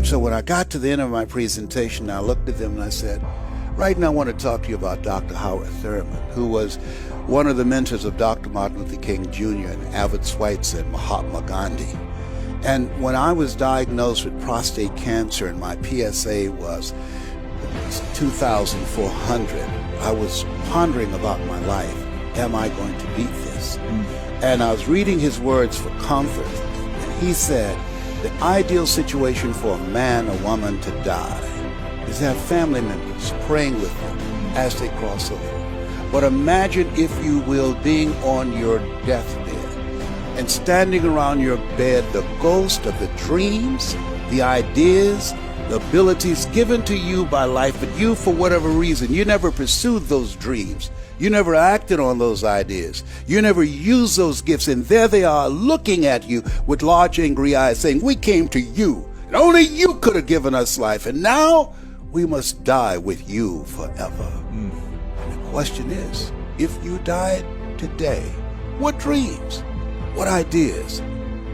So when I got to the end of my presentation, I looked at them and I said, right now I want to talk to you about Dr. Howard Thurman, who was one of the mentors of Dr. Martin Luther King Jr. and Albert Schweitzer and Mahatma Gandhi. And when I was diagnosed with prostate cancer and my PSA was 2,400, I was pondering about my life. Am I going to beat this? And I was reading his words for comfort. And he said, the ideal situation for a man or woman to die is to have family members praying with them as they cross over. But imagine, if you will, being on your deathbed and standing around your bed, the ghost of the dreams, the ideas, the abilities given to you by life, but you, for whatever reason, you never pursued those dreams. You never acted on those ideas. You never used those gifts. And there they are looking at you with large angry eyes saying, we came to you. And only you could have given us life. And now we must die with you forever. And the question is, if you died today, what dreams, what ideas,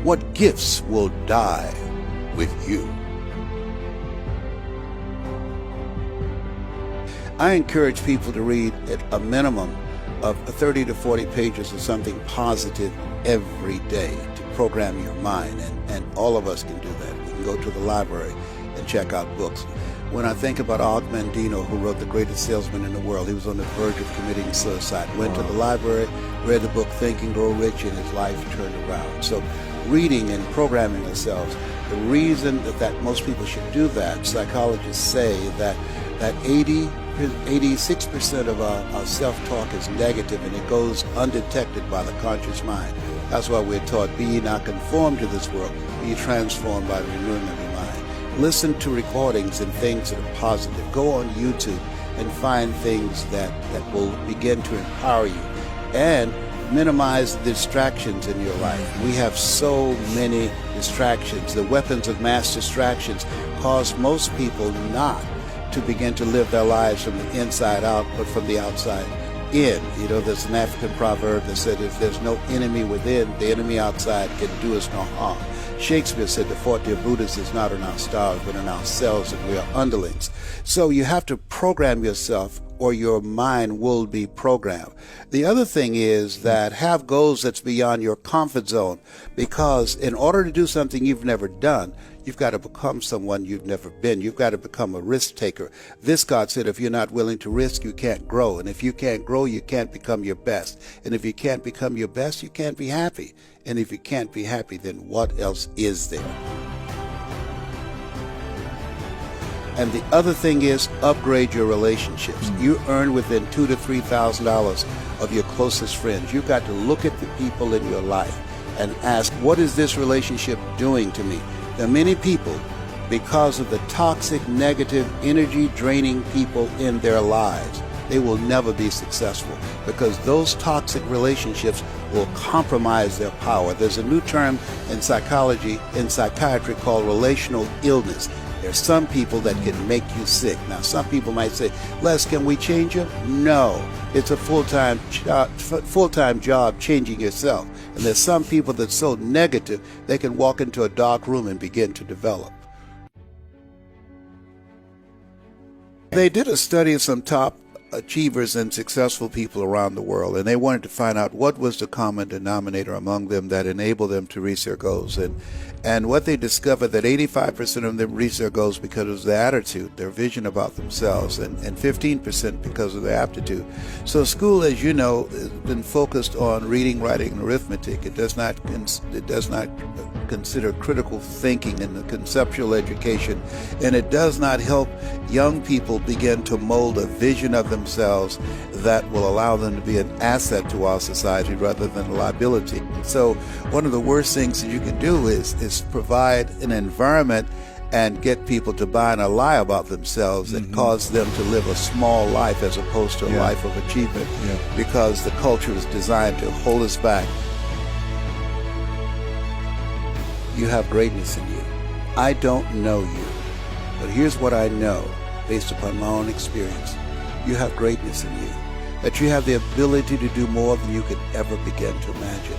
what gifts will die with you? I encourage people to read at a minimum of 30 to 40 pages of something positive every day to program your mind, and all of us can do that. We can go to the library and check out books. When I think about Og Mandino, who wrote The Greatest Salesman in the World, he was on the verge of committing suicide. Went to the library, read the book Think and Grow Rich, and his life turned around. So reading and programming ourselves, the reason that most people should do that, psychologists say that 86% of our self-talk is negative, and it goes undetected by the conscious mind. That's why we're taught, be ye not conformed to this world, be ye transformed by the renewing of your mind. Listen to recordings and things that are positive. Go on YouTube and find things that will begin to empower you. And minimize the distractions in your life. We have so many distractions. The weapons of mass distractions cause most people not to begin to live their lives from the inside out, but from the outside in. You know, there's an African proverb that said, if there's no enemy within, the enemy outside can do us no harm. Shakespeare said the forte of Brutus is not in our stars, but in ourselves, and we are underlings. So you have to program yourself, or your mind will be programmed. The other thing is that have goals that's beyond your comfort zone, because in order to do something you've never done, you've got to become someone you've never been. You've got to become a risk taker. Viscott said, if you're not willing to risk, you can't grow. And if you can't grow, you can't become your best. And if you can't become your best, you can't be happy. And if you can't be happy, then what else is there? And the other thing is, upgrade your relationships. You earn within $2,000 to $3,000 of your closest friends. You've got to look at the people in your life and ask, what is this relationship doing to me? There are many people, because of the toxic, negative, energy-draining people in their lives, they will never be successful, because those toxic relationships will compromise their power. There's a new term in psychology, in psychiatry, called relational illness. There's some people that can make you sick. Now, some people might say, Les, can we change you? No. It's a full-time job changing yourself. And there's some people that's so negative, they can walk into a dark room and begin to develop. They did a study of some top achievers and successful people around the world, and they wanted to find out what was the common denominator among them that enabled them to reach their goals. And what they discovered, that 85% of them reached their goals because of their attitude, their vision about themselves, and 15% because of their aptitude. So school, as you know, has been focused on reading, writing, and arithmetic. It does not consider critical thinking and the conceptual education, and it does not help young people begin to mold a vision of themselves that will allow them to be an asset to our society rather than a liability. So one of the worst things that you can do is provide an environment and get people to buy in a lie about themselves and cause them to live a small life as opposed to a life of achievement, because the culture is designed to hold us back. You have greatness in you. I don't know you, but here's what I know based upon my own experience. You have greatness in you, that you have the ability to do more than you could ever begin to imagine.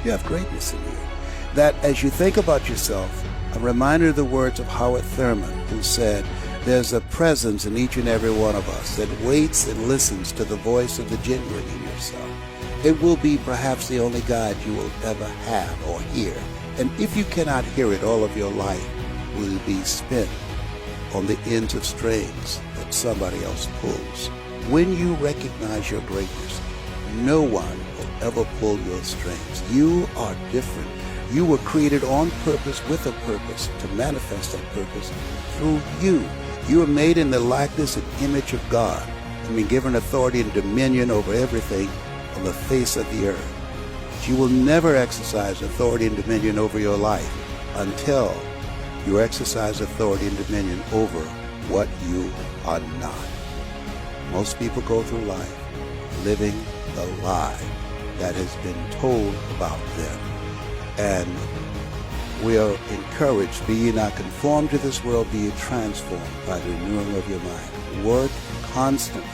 You have greatness in you, that as you think about yourself, A reminder of the words of Howard Thurman, who said, "There's a presence in each and every one of us that waits and listens to the voice of the genuine in yourself. It will be perhaps the only God you will ever have or hear. And if you cannot hear it, all of your life will be spent on the ends of strings that somebody else pulls. When you recognize your greatness, no one will ever pull your strings. You are different. You were created on purpose with a purpose to manifest that purpose through you. You were made in the likeness and image of God and been given authority and dominion over everything on the face of the earth. But you will never exercise authority and dominion over your life until you exercise authority and dominion over what you are not. Most people go through life living the lie that has been told about them. And we are encouraged, be ye not conformed to this world, be ye transformed by the renewing of your mind. Work constantly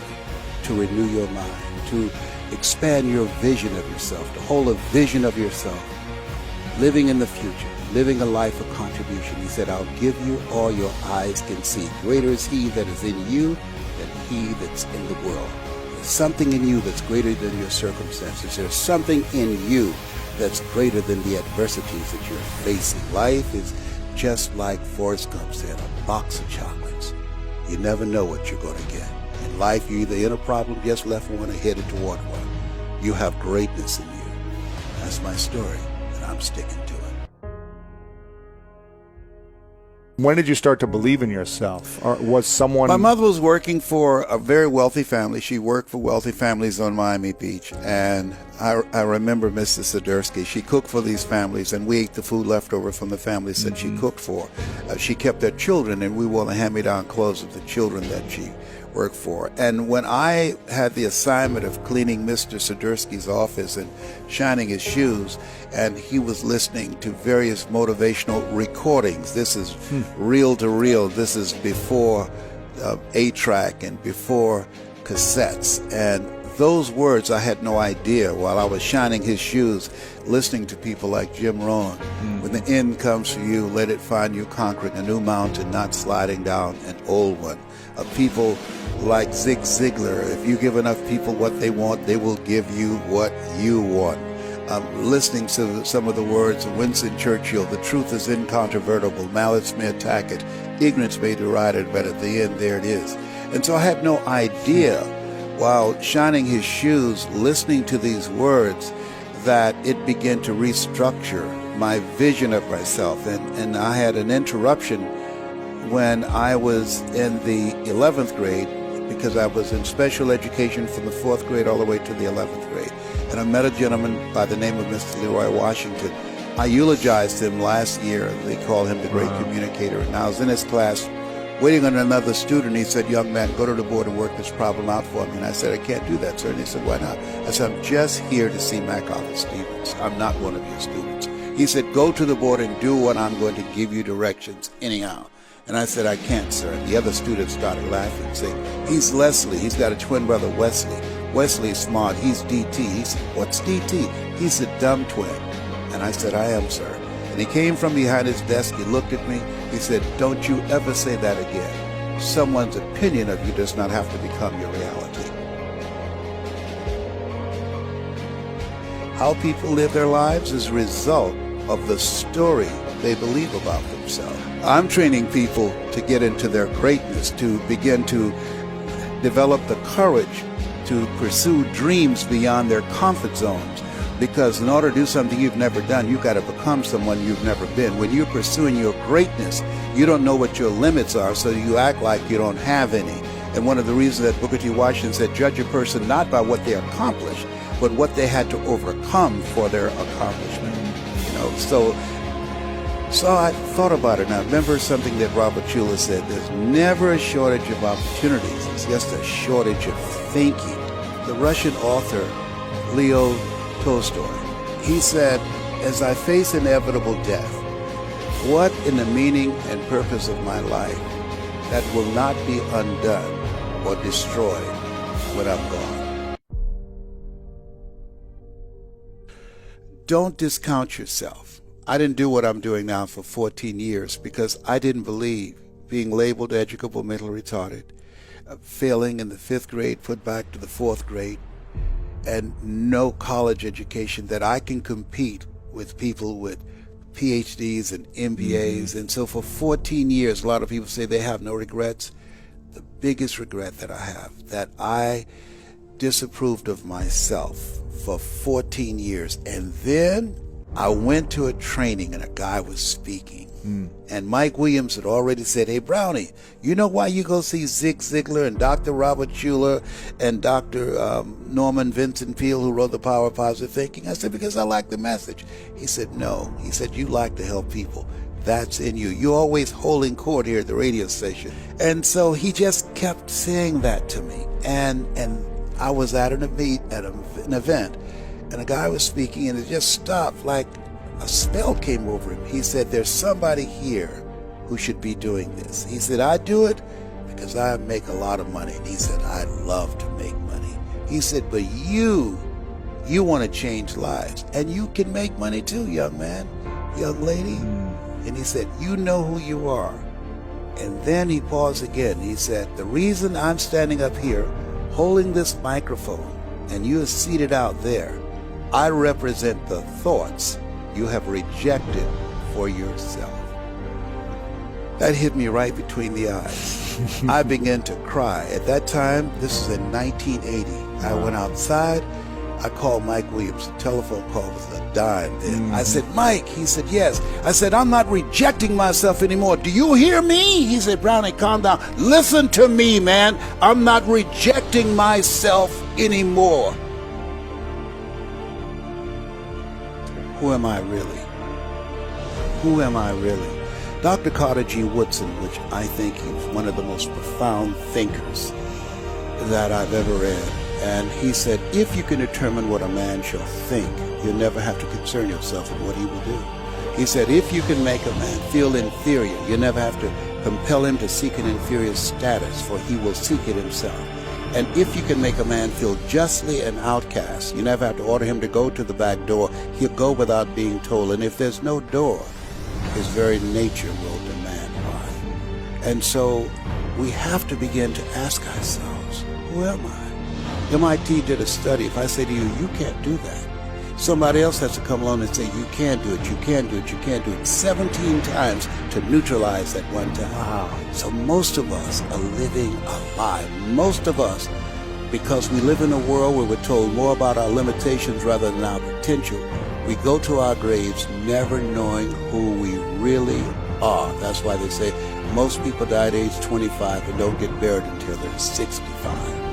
to renew your mind, to expand your vision of yourself, to hold a vision of yourself, living in the future, living a life of contribution. He said, I'll give you all your eyes can see. Greater is he that is in you than he that's in the world. There's something in you that's greater than your circumstances. There's something in you that's greater than the adversities that you're facing. Life is just like Forrest Gump said, a box of chocolates. You never know what you're going to get. In life, you're either in a problem, just left one, or headed toward one. You have greatness in you. That's my story, and I'm sticking to it. When did you start to believe in yourself? Or was someone... My mother was working for a very wealthy family. She worked for wealthy families on Miami Beach. And I remember Mrs. Swiderski. She cooked for these families, and we ate the food left over from the families that she cooked for. She kept their children, and we wore the hand-me-down clothes of the children that she worked for. And when I had the assignment of cleaning Mr. Swiderski's office and shining his shoes, and he was listening to various motivational recordings. This is reel to reel. This is before 8-track and before cassettes. And those words, I had no idea while I was shining his shoes, listening to people like Jim Rohn. When the end comes for you, let it find you conquering a new mountain, not sliding down an old one. People like Zig Ziglar, if you give enough people what they want, they will give you what you want. Listening to some of the words of Winston Churchill, the truth is incontrovertible, malice may attack it, ignorance may deride it, but at the end, there it is. And so I had no idea, while shining his shoes, listening to these words, that it began to restructure my vision of myself. And I had an interruption when I was in the 11th grade, because I was in special education from the 4th grade all the way to the 11th grade. And I met a gentleman by the name of Mr. Leroy Washington. I eulogized him last year. They call him the great communicator. And I was in his class waiting on another student. He said, young man, go to the board and work this problem out for me. And I said, I can't do that, sir. And he said, why not? I said, I'm just here to see MacArthur Stevens. I'm not one of your students. He said, go to the board and do what I'm going to give you directions anyhow. And I said, I can't, sir. And the other students started laughing, saying, he's Leslie. He's got a twin brother, Wesley. Wesley's smart. He's DT. He said, what's DT? He's a dumb twin. And I said, I am, sir. And he came from behind his desk. He looked at me. He said, don't you ever say that again. Someone's opinion of you does not have to become your reality. How people live their lives is a result of the story they believe about themselves. I'm training people to get into their greatness, to begin to develop the courage to pursue dreams beyond their comfort zones. Because in order to do something you've never done, you've got to become someone you've never been. When you're pursuing your greatness, you don't know what your limits are, so you act like you don't have any. And one of the reasons that Booker T. Washington said, judge a person not by what they accomplished, but what they had to overcome for their accomplishment. So I thought about it, and I remember something that Robert Schuller said, there's never a shortage of opportunities, it's just a shortage of thinking. The Russian author, Leo Tolstoy, he said, as I face inevitable death, what in the meaning and purpose of my life that will not be undone or destroyed when I'm gone? Don't discount yourself. I didn't do what I'm doing now for 14 years because I didn't believe being labeled educable mentally retarded, failing in the 5th grade, put back to the 4th grade, and no college education, that I can compete with people with PhDs and MBAs. And so for 14 years, a lot of people say they have no regrets. The biggest regret that I have, that I disapproved of myself for 14 years. And then I went to a training and a guy was speaking. And Mike Williams had already said, hey, Brownie, you know why you go see Zig Ziglar and Dr. Robert Schuller and Dr. Norman Vincent Peale, who wrote The Power of Positive Thinking? I said, because I like the message. He said, no. He said, you like to help people. That's in you. You're always holding court here at the radio station. And so he just kept saying that to me. And I was at an event, and a guy was speaking, and it just stopped like a spell came over him. He said, there's somebody here who should be doing this. He said, I do it because I make a lot of money. And he said, I love to make money. He said, but you want to change lives, and you can make money too, young man, young lady. And he said, you know who you are. And then he paused again. He said, the reason I'm standing up here holding this microphone and you are seated out there, I represent the thoughts you have rejected for yourself. That hit me right between the eyes. I began to cry. At that time, this is in 1980. I went outside. I called Mike Williams. The telephone call was a dime then. I said, Mike. He said, yes. I said, I'm not rejecting myself anymore. Do you hear me? He said, Brownie, calm down. Listen to me, man. I'm not rejecting myself anymore. Who am I really? Who am I really? Dr. Carter G. Woodson, which I think is one of the most profound thinkers that I've ever read, and he said, if you can determine what a man shall think, you'll never have to concern yourself with what he will do. He said, if you can make a man feel inferior, you never have to compel him to seek an inferior status, for he will seek it himself. And if you can make a man feel justly an outcast, you never have to order him to go to the back door. He'll go without being told. And if there's no door, his very nature will demand why. And so we have to begin to ask ourselves, who am I? MIT did a study. If I say to you, you can't do that, somebody else has to come along and say, you can do it, you can do it, you can do it, 17 times to neutralize that one time. Wow. So most of us are living a lie. Most of us, because we live in a world where we're told more about our limitations rather than our potential, we go to our graves never knowing who we really are. That's why they say most people die at age 25 and don't get buried until they're 65.